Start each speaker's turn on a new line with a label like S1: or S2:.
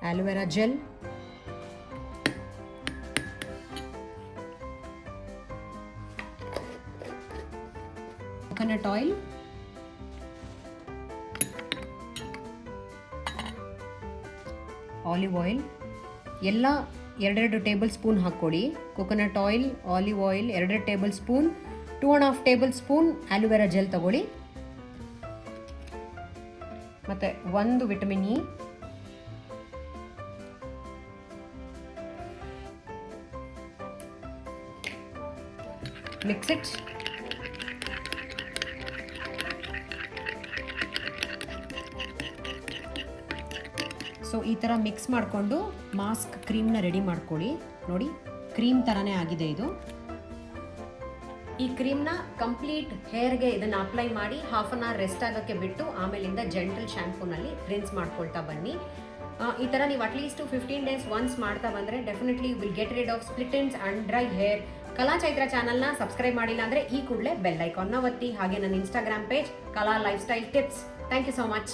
S1: aloe vera gel, coconut oil, olive oil ಎಲ್ಲ 2 table spoon ಹಾಕ್ಕೊಳ್ಳಿ. Coconut oil, olive oil 2 table spoon, 2.5 table spoon aloe vera gel ತಗೊಳ್ಳಿ. ಮತ್ತು 1 vitamin E, mix it. So ಈ ಥರ mix ಮಾಡಿಕೊಂಡು mask ಕ್ರೀಮ್ನ ready ಮಾಡ್ಕೊಳ್ಳಿ. ನೋಡಿ, ಕ್ರೀಮ್ ಥರನೇ ಆಗಿದೆ ಇದು. ಈ ಕ್ರೀಮ್ನ ಕಂಪ್ಲೀಟ್ ಹೇರ್ಗೆ ಇದನ್ನು ಅಪ್ಲೈ ಮಾಡಿ ಹಾಫ್ ಆನ್ ಅವರ್ ರೆಸ್ಟ್ ಆಗೋಕ್ಕೆ ಬಿಟ್ಟು ಆಮೇಲಿಂದ ಜೆಂಟಲ್ ಶ್ಯಾಂಪೂನಲ್ಲಿ ರಿನ್ಸ್ ಮಾಡ್ಕೊಳ್ತಾ ಬನ್ನಿ. ಈ ಥರ ನೀವು ಅಟ್ಲೀಸ್ಟ್ 15 ಡೇಸ್ ಒನ್ಸ್ ಮಾಡ್ತಾ ಬಂದರೆ definitely will get rid of split ends and dry hair. ಕಲಾ ಚೈತ್ರ ಚಾನಲ್ನ ಸಬ್ಸ್ಕ್ರೈಬ್ ಮಾಡಿಲ್ಲ ಅಂದರೆ ಈ ಕೂಡಲೇ ಬೆಲ್ ಐಕಾನ್ನ ಒತ್ತಿ. ಹಾಗೆ ನನ್ನ Instagram page Kala lifestyle tips. Thank you so much.